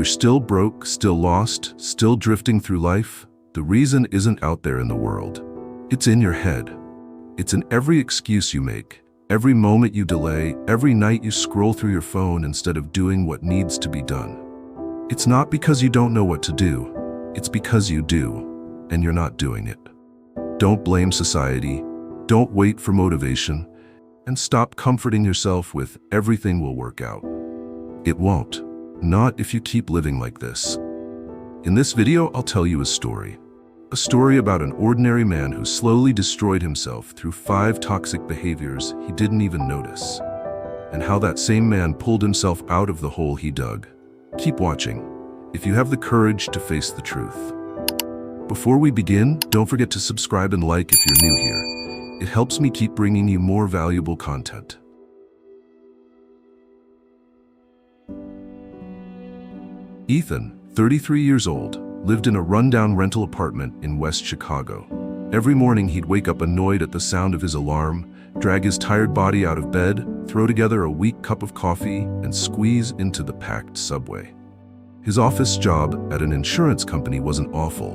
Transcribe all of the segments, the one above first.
you're still broke, still lost, still drifting through life, the reason isn't out there in the world. It's in your head. It's in every excuse you make, every moment you delay, every night you scroll through your phone instead of doing what needs to be done. It's not because you don't know what to do. It's because you do, and you're not doing it. Don't blame society. Don't wait for motivation. And stop comforting yourself with everything will work out. It won't. Not if you keep living like this. In this video, I'll tell you a story. A story about an ordinary man who slowly destroyed himself through 5 toxic behaviors he didn't even notice. And how that same man pulled himself out of the hole he dug. Keep watching, if you have the courage to face the truth. Before we begin, don't forget to subscribe and like if you're new here. It helps me keep bringing you more valuable content. Ethan, 33 years old, lived in a rundown rental apartment in West Chicago. Every morning he'd wake up annoyed at the sound of his alarm, drag his tired body out of bed, throw together a weak cup of coffee, and squeeze into the packed subway. His office job at an insurance company wasn't awful,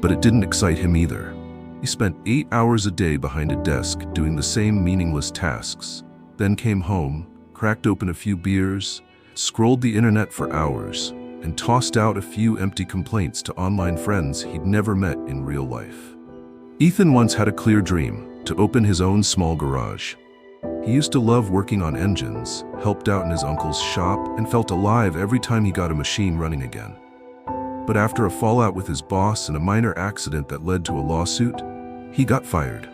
but it didn't excite him either. He spent 8 hours a day behind a desk doing the same meaningless tasks, then came home, cracked open a few beers, scrolled the internet for hours, and tossed out a few empty complaints to online friends he'd never met in real life. Ethan once had a clear dream to open his own small garage. He used to love working on engines, helped out in his uncle's shop, and felt alive every time he got a machine running again. But after a fallout with his boss and a minor accident that led to a lawsuit, he got fired.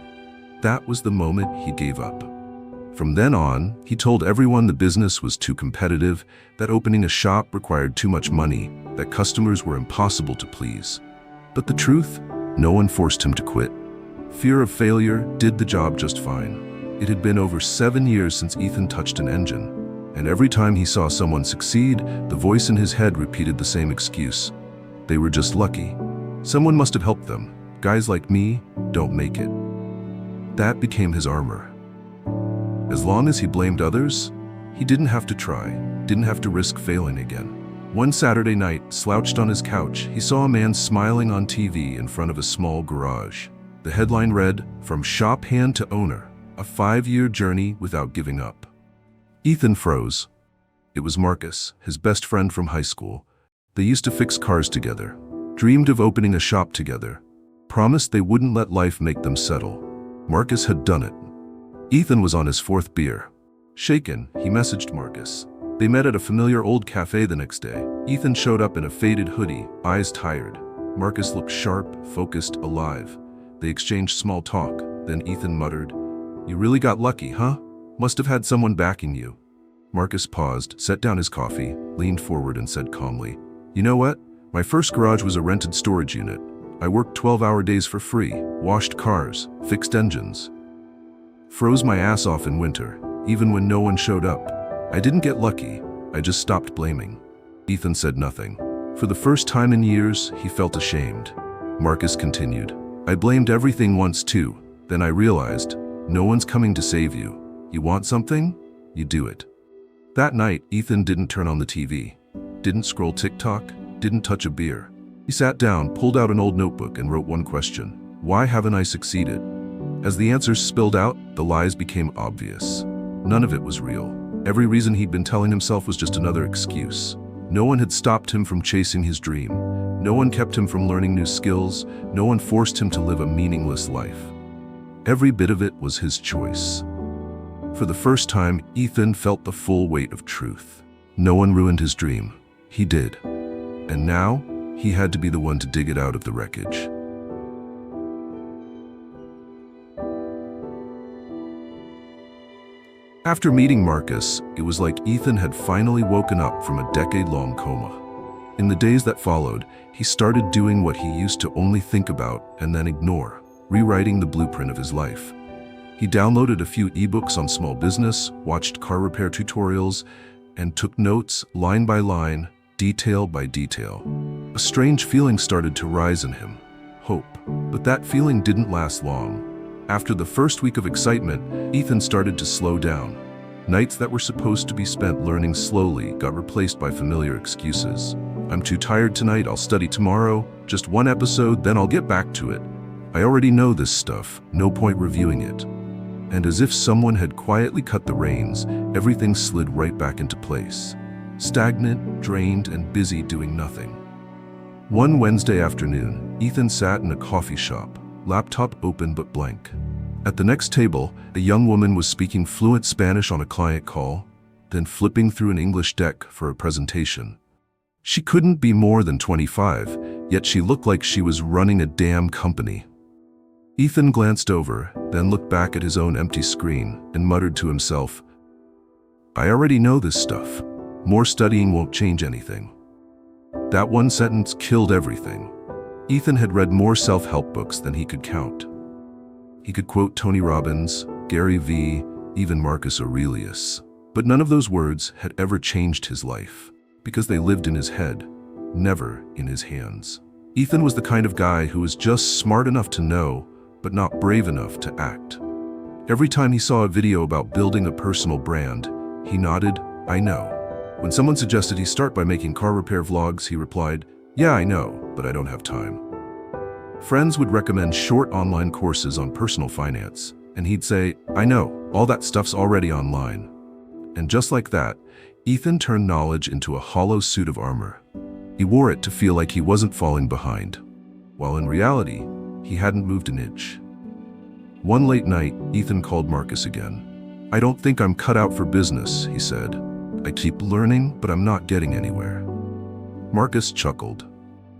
That was the moment he gave up. From then on, he told everyone the business was too competitive, that opening a shop required too much money, that customers were impossible to please. But the truth? No one forced him to quit. Fear of failure did the job just fine. It had been over 7 years since Ethan touched an engine, and every time he saw someone succeed, the voice in his head repeated the same excuse. They were just lucky. Someone must have helped them. Guys like me don't make it. That became his armor. As long as he blamed others, he didn't have to try, didn't have to risk failing again. One Saturday night, slouched on his couch, he saw a man smiling on TV in front of a small garage. The headline read, "From shop hand to owner, a 5-year journey without giving up." Ethan froze. It was Marcus, his best friend from high school. They used to fix cars together, dreamed of opening a shop together, promised they wouldn't let life make them settle. Marcus had done it. Ethan was on his 4th beer. Shaken, he messaged Marcus. They met at a familiar old cafe the next day. Ethan showed up in a faded hoodie, eyes tired. Marcus looked sharp, focused, alive. They exchanged small talk. Then Ethan muttered, "You really got lucky, huh? Must have had someone backing you." Marcus paused, set down his coffee, leaned forward and said calmly, "You know what? My first garage was a rented storage unit. I worked 12-hour days for free, washed cars, fixed engines. Froze my ass off in winter, even when no one showed up. I didn't get lucky, I just stopped blaming." Ethan said nothing. For the first time in years, he felt ashamed. Marcus continued, "I blamed everything once too. Then I realized, no one's coming to save you. You want something? You do it." That night, Ethan didn't turn on the TV, didn't scroll TikTok, didn't touch a beer. He sat down, pulled out an old notebook and wrote one question. Why haven't I succeeded? As the answers spilled out, the lies became obvious. None of it was real. Every reason he'd been telling himself was just another excuse. No one had stopped him from chasing his dream. No one kept him from learning new skills. No one forced him to live a meaningless life. Every bit of it was his choice. For the first time, Ethan felt the full weight of truth. No one ruined his dream. He did. And now, he had to be the one to dig it out of the wreckage. After meeting Marcus, it was like Ethan had finally woken up from a decade-long coma. In the days that followed, he started doing what he used to only think about and then ignore, rewriting the blueprint of his life. He downloaded a few ebooks on small business, watched car repair tutorials, and took notes line by line, detail by detail. A strange feeling started to rise in him, hope. But that feeling didn't last long. After the first week of excitement, Ethan started to slow down. Nights that were supposed to be spent learning slowly got replaced by familiar excuses. I'm too tired tonight, I'll study tomorrow. Just one episode, then I'll get back to it. I already know this stuff, no point reviewing it. And as if someone had quietly cut the reins, everything slid right back into place. Stagnant, drained, and busy doing nothing. One Wednesday afternoon, Ethan sat in a coffee shop, laptop open but blank. At the next table, a young woman was speaking fluent Spanish on a client call, then flipping through an English deck for a presentation. She couldn't be more than 25, yet she looked like she was running a damn company. Ethan glanced over, then looked back at his own empty screen and muttered to himself, I already know this stuff. More studying won't change anything. That one sentence killed everything. Ethan had read more self-help books than he could count. He could quote Tony Robbins, Gary Vee, even Marcus Aurelius. But none of those words had ever changed his life, because they lived in his head, never in his hands. Ethan was the kind of guy who was just smart enough to know, but not brave enough to act. Every time he saw a video about building a personal brand, he nodded, I know. When someone suggested he start by making car repair vlogs, he replied, yeah, I know, but I don't have time. Friends would recommend short online courses on personal finance, and he'd say, I know, all that stuff's already online. And just like that, Ethan turned knowledge into a hollow suit of armor. He wore it to feel like he wasn't falling behind, while in reality, he hadn't moved an inch. One late night, Ethan called Marcus again. I don't think I'm cut out for business, he said. I keep learning, but I'm not getting anywhere. Marcus chuckled,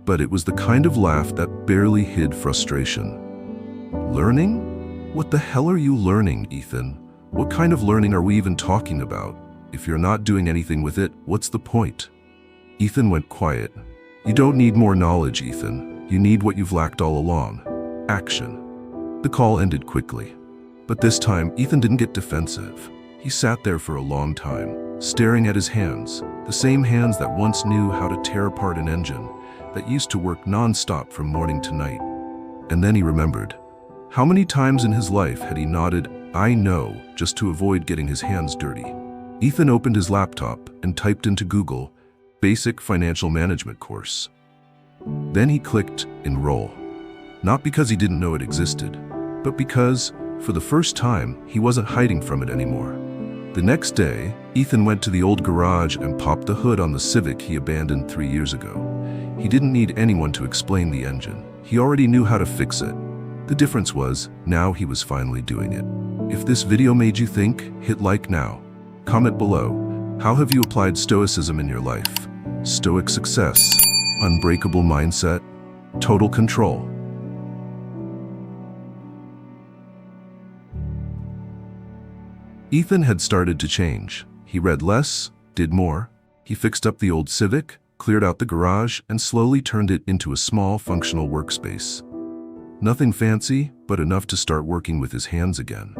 but it was the kind of laugh that barely hid frustration. Learning? What the hell are you learning, Ethan? What kind of learning are we even talking about? If you're not doing anything with it, what's the point? Ethan went quiet. You don't need more knowledge, Ethan. You need what you've lacked all along. Action. The call ended quickly. But this time, Ethan didn't get defensive. He sat there for a long time, staring at his hands, the same hands that once knew how to tear apart an engine, that used to work non-stop from morning to night. And then he remembered. How many times in his life had he nodded, I know, just to avoid getting his hands dirty? Ethan opened his laptop and typed into Google, Basic Financial Management Course. Then he clicked Enroll. Not because he didn't know it existed, but because, for the first time, he wasn't hiding from it anymore. The next day, Ethan went to the old garage and popped the hood on the Civic he abandoned 3 years ago. He didn't need anyone to explain the engine. He already knew how to fix it. The difference was, now he was finally doing it. If this video made you think, hit like now. Comment below. How have you applied Stoicism in your life? Stoic success, unbreakable mindset, total control. Ethan had started to change. He read less, did more. He fixed up the old Civic, cleared out the garage, and slowly turned it into a small, functional workspace. Nothing fancy, but enough to start working with his hands again.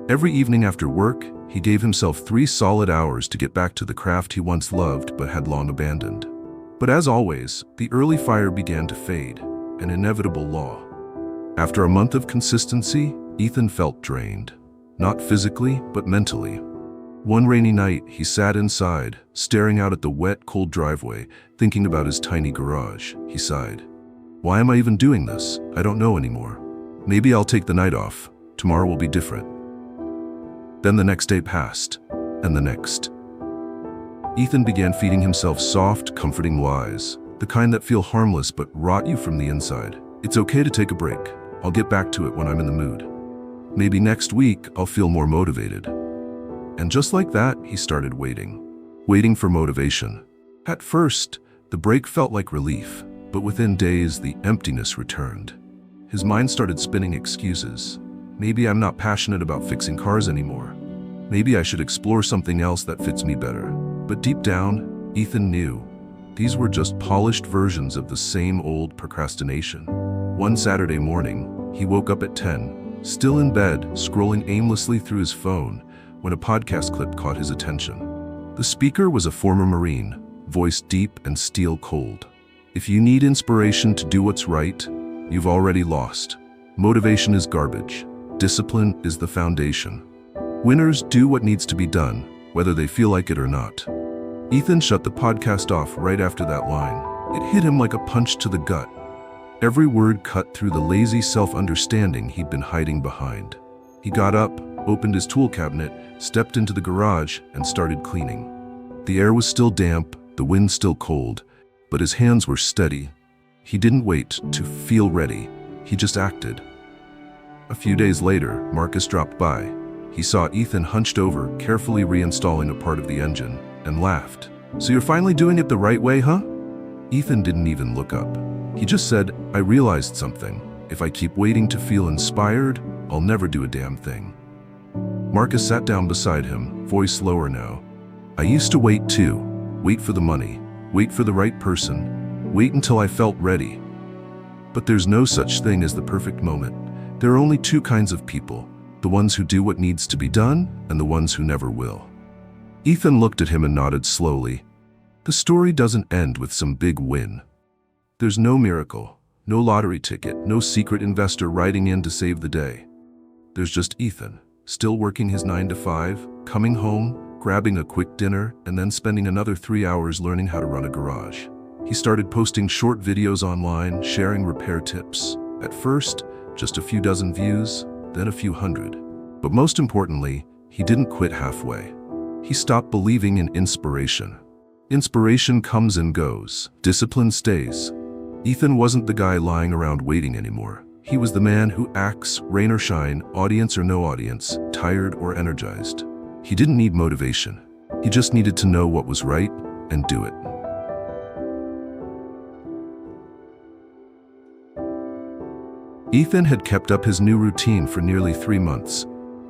Every evening after work, he gave himself 3 solid hours to get back to the craft he once loved but had long abandoned. But as always, the early fire began to fade, an inevitable law. After a month of consistency, Ethan felt drained. Not physically, but mentally. One rainy night, he sat inside, staring out at the wet, cold driveway, thinking about his tiny garage. He sighed. Why am I even doing this? I don't know anymore. Maybe I'll take the night off. Tomorrow will be different. Then the next day passed, and the next. Ethan began feeding himself soft, comforting lies, the kind that feel harmless but rot you from the inside. It's okay to take a break. I'll get back to it when I'm in the mood. Maybe next week I'll feel more motivated. And just like that, he started waiting for motivation. At first, the break felt like relief, but within days, the emptiness returned. His mind started spinning excuses. Maybe I'm not passionate about fixing cars anymore. Maybe I should explore something else that fits me better. But deep down, Ethan knew these were just polished versions of the same old procrastination. One Saturday morning, he woke up at 10, still in bed, scrolling aimlessly through his phone, when a podcast clip caught his attention. The speaker was a former Marine, voice deep and steel cold. If you need inspiration to do what's right, you've already lost. Motivation is garbage. Discipline is the foundation. Winners do what needs to be done, whether they feel like it or not. Ethan shut the podcast off right after that line. It hit him like a punch to the gut. Every word cut through the lazy self-understanding he'd been hiding behind. He got up, opened his tool cabinet, stepped into the garage, and started cleaning. The air was still damp, the wind still cold, but his hands were steady. He didn't wait to feel ready, he just acted. A few days later, Marcus dropped by. He saw Ethan hunched over, carefully reinstalling a part of the engine, and laughed. "So you're finally doing it the right way, huh?" Ethan didn't even look up. He just said, "I realized something. If I keep waiting to feel inspired, I'll never do a damn thing." Marcus sat down beside him, voice lower now. "I used to wait too. Wait for the money. Wait for the right person. Wait until I felt ready. But there's no such thing as the perfect moment. There are only two kinds of people, the ones who do what needs to be done and the ones who never will." Ethan looked at him and nodded slowly. The story doesn't end with some big win. There's no miracle, no lottery ticket, no secret investor riding in to save the day. There's just Ethan, still working his 9 to 5, coming home, grabbing a quick dinner, and then spending another 3 hours learning how to run a garage. He started posting short videos online, sharing repair tips. At first, just a few dozen views, then a few hundred. But most importantly, he didn't quit halfway. He stopped believing in inspiration. Inspiration comes and goes. Discipline stays. Ethan wasn't the guy lying around waiting anymore. He was the man who acts, rain or shine, audience or no audience, tired or energized. He didn't need motivation. He just needed to know what was right and do it. Ethan had kept up his new routine for nearly 3 months.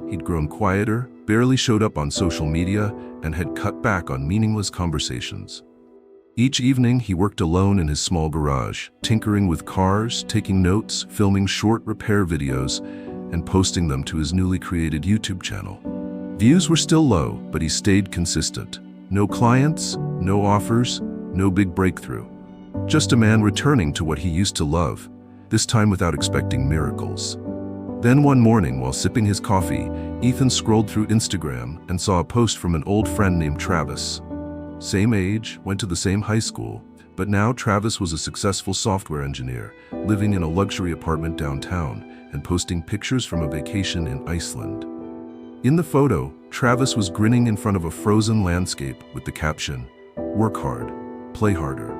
He'd grown quieter, barely showed up on social media, and had cut back on meaningless conversations. Each evening, he worked alone in his small garage, tinkering with cars, taking notes, filming short repair videos, and posting them to his newly created YouTube channel. Views were still low, but he stayed consistent. No clients, no offers, no big breakthrough. Just a man returning to what he used to love, this time without expecting miracles. Then one morning, while sipping his coffee, Ethan scrolled through Instagram and saw a post from an old friend named Travis. Same age, went to the same high school, but now Travis was a successful software engineer, living in a luxury apartment downtown and posting pictures from a vacation in Iceland. In the photo, Travis was grinning in front of a frozen landscape with the caption, "Work hard, play harder."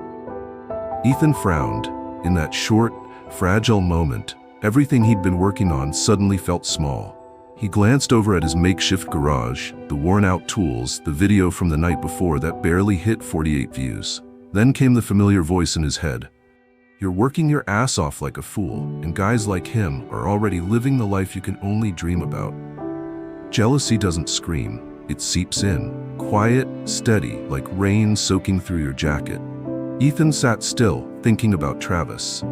Ethan frowned. In that short, fragile moment, everything he'd been working on suddenly felt small. He glanced over at his makeshift garage, the worn-out tools, the video from the night before that barely hit 48 views. Then came the familiar voice in his head. "You're working your ass off like a fool, and guys like him are already living the life you can only dream about." Jealousy doesn't scream, it seeps in, quiet, steady, like rain soaking through your jacket. Ethan sat still, thinking about Travis.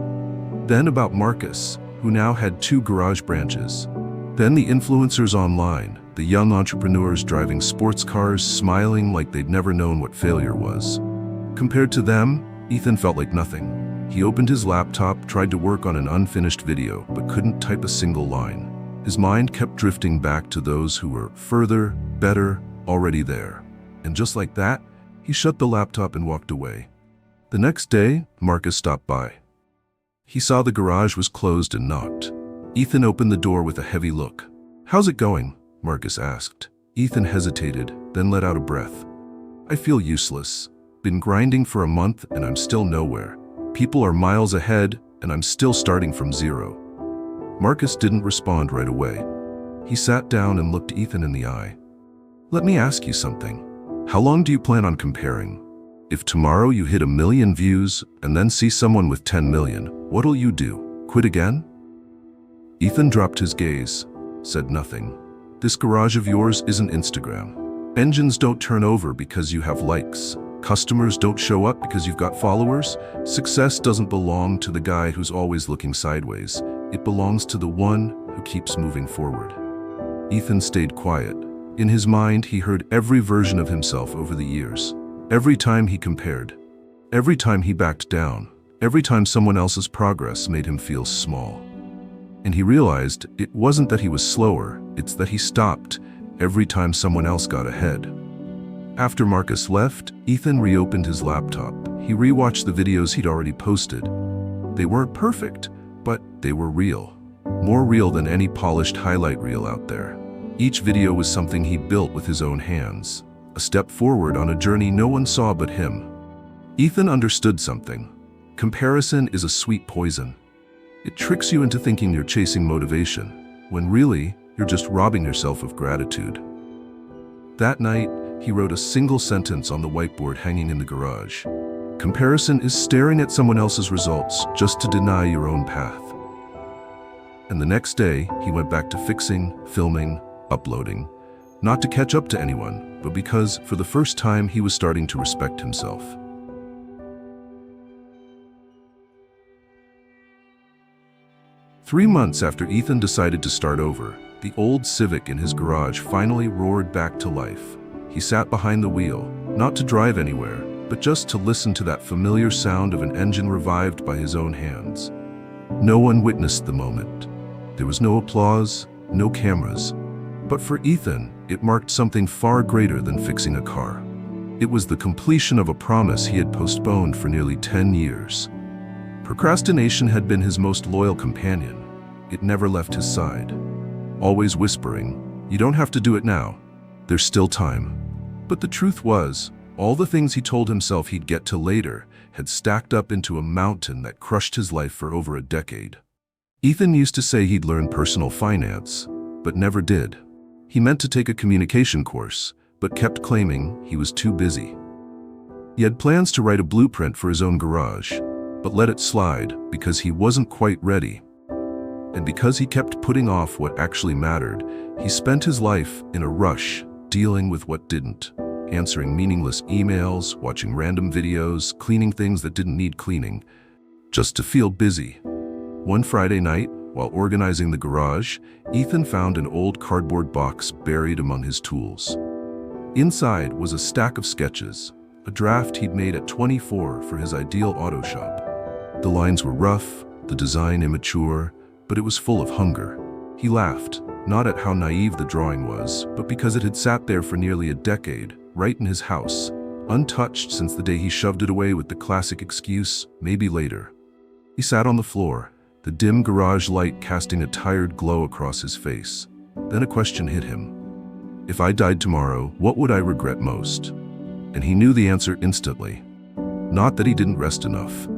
Then about Marcus, who now had 2 garage branches. Then the influencers online, the young entrepreneurs driving sports cars, smiling like they'd never known what failure was. Compared to them, Ethan felt like nothing. He opened his laptop, tried to work on an unfinished video, but couldn't type a single line. His mind kept drifting back to those who were further, better, already there. And just like that, he shut the laptop and walked away. The next day, Marcus stopped by. He saw the garage was closed and knocked. Ethan opened the door with a heavy look. "How's it going?" Marcus asked. Ethan hesitated, then let out a breath. "I feel useless. Been grinding for a month and I'm still nowhere. People are miles ahead and I'm still starting from zero." Marcus didn't respond right away. He sat down and looked Ethan in the eye. "Let me ask you something. How long do you plan on comparing? If tomorrow you hit 1 million views and then see someone with 10 million, what'll you do? Quit again?" Ethan dropped his gaze, said nothing. "This garage of yours isn't Instagram. Engines don't turn over because you have likes. Customers don't show up because you've got followers. Success doesn't belong to the guy who's always looking sideways. It belongs to the one who keeps moving forward." Ethan stayed quiet. In his mind, he heard every version of himself over the years. Every time he compared. Every time he backed down. Every time someone else's progress made him feel small. And he realized it wasn't that he was slower, it's that he stopped every time someone else got ahead. After Marcus left, Ethan reopened his laptop. he rewatched the videos he'd already posted. They weren't perfect, but they were real. More real than any polished highlight reel out there. Each video was something he built with his own hands, a step forward on a journey no one saw but him. Ethan understood something. Comparison is a sweet poison. It tricks you into thinking you're chasing motivation, when really, you're just robbing yourself of gratitude. That night, he wrote a single sentence on the whiteboard hanging in the garage. Comparison is staring at someone else's results just to deny your own path. And the next day, he went back to fixing, filming, uploading, not to catch up to anyone, but because, for the first time, he was starting to respect himself. Three months after Ethan decided to start over, the old Civic in his garage finally roared back to life. He sat behind the wheel, not to drive anywhere, but just to listen to that familiar sound of an engine revived by his own hands. No one witnessed the moment. There was no applause, no cameras. But for Ethan, it marked something far greater than fixing a car. It was the completion of a promise he had postponed for nearly 10 years. Procrastination had been his most loyal companion. It never left his side, always whispering, "You don't have to do it now. There's still time." But the truth was, all the things he told himself he'd get to later had stacked up into a mountain that crushed his life for over a decade. Ethan used to say he'd learn personal finance, but never did. He meant to take a communication course, but kept claiming he was too busy. He had plans to write a blueprint for his own garage, but let it slide because he wasn't quite ready. And because he kept putting off what actually mattered, he spent his life in a rush, dealing with what didn't, answering meaningless emails, watching random videos, cleaning things that didn't need cleaning, just to feel busy. One Friday night, while organizing the garage, Ethan found an old cardboard box buried among his tools. Inside was a stack of sketches, a draft he'd made at 24 for his ideal auto shop. The lines were rough, the design immature, but it was full of hunger. He laughed, not at how naive the drawing was, but because it had sat there for nearly a decade, right in his house, untouched since the day he shoved it away with the classic excuse, "Maybe later." He sat on the floor, the dim garage light casting a tired glow across his face. Then a question hit him. If I died tomorrow, what would I regret most? And he knew the answer instantly. Not that he didn't rest enough,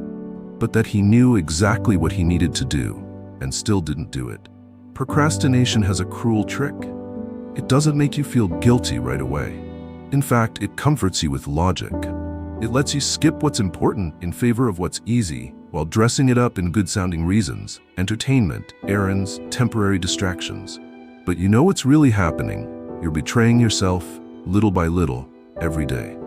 but that he knew exactly what he needed to do, and still didn't do it. Procrastination has a cruel trick. It doesn't make you feel guilty right away. In fact, it comforts you with logic. It lets you skip what's important in favor of what's easy, while dressing it up in good-sounding reasons, entertainment, errands, temporary distractions. But you know what's really happening. You're betraying yourself, little by little, every day.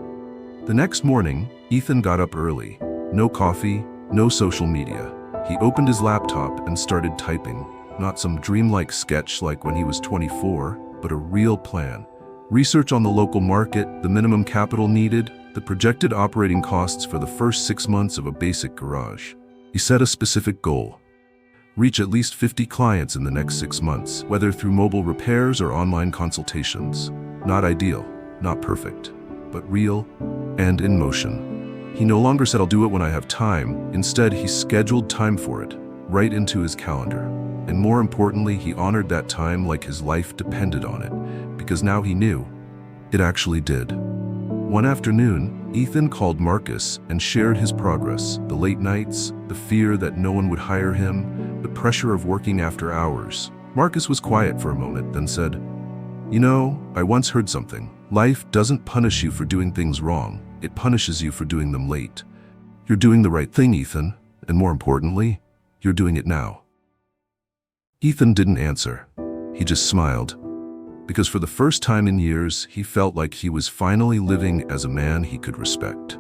The next morning, Ethan got up early. No coffee, no social media. He opened his laptop and started typing. Not some dreamlike sketch like when he was 24, but a real plan. Research on the local market, the minimum capital needed, the projected operating costs for the first 6 months of a basic garage. He set a specific goal. Reach at least 50 clients in the next 6 months, whether through mobile repairs or online consultations. Not ideal, not perfect, but real and in motion. He no longer said, "I'll do it when I have time." Instead, he scheduled time for it, right into his calendar. And more importantly, he honored that time like his life depended on it, because now he knew it actually did. One afternoon, Ethan called Marcus and shared his progress, the late nights, the fear that no one would hire him, the pressure of working after hours. Marcus was quiet for a moment, then said, "You know, I once heard something. Life doesn't punish you for doing things wrong. It punishes you for doing them late. You're doing the right thing, Ethan, and more importantly, you're doing it now." Ethan didn't answer. He just smiled. Because for the first time in years, he felt like he was finally living as a man he could respect.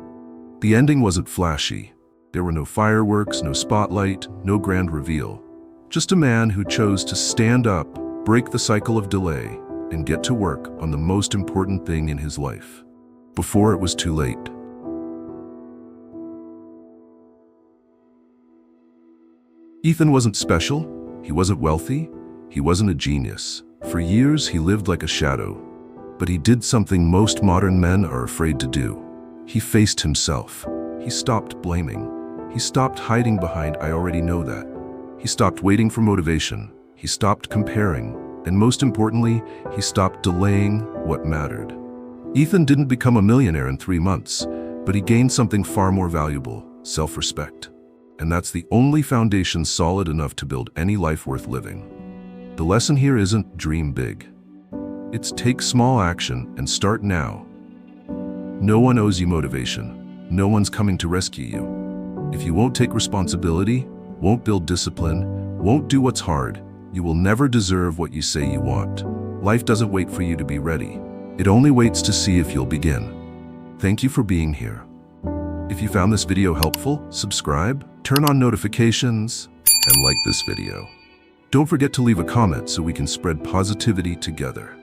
The ending wasn't flashy. There were no fireworks, no spotlight, no grand reveal. Just a man who chose to stand up, break the cycle of delay, and get to work on the most important thing in his life, before it was too late. Ethan wasn't special, he wasn't wealthy, he wasn't a genius. For years, he lived like a shadow, but he did something most modern men are afraid to do. He faced himself. He He stopped blaming. He stopped hiding behind "I already know that." He stopped waiting for motivation. He stopped comparing. And most importantly, he stopped delaying what mattered. Ethan didn't become a millionaire in 3 months, but he gained something far more valuable: self-respect. And that's the only foundation solid enough to build any life worth living. The lesson here isn't dream big. It's take small action and start now. No one owes you motivation. No one's coming to rescue you. If you won't take responsibility, won't build discipline, won't do what's hard, you will never deserve what you say you want. Life doesn't wait for you to be ready. It only waits to see if you'll begin. Thank you for being here. If you found this video helpful, subscribe, turn on notifications, and like this video. Don't forget to leave a comment so we can spread positivity together.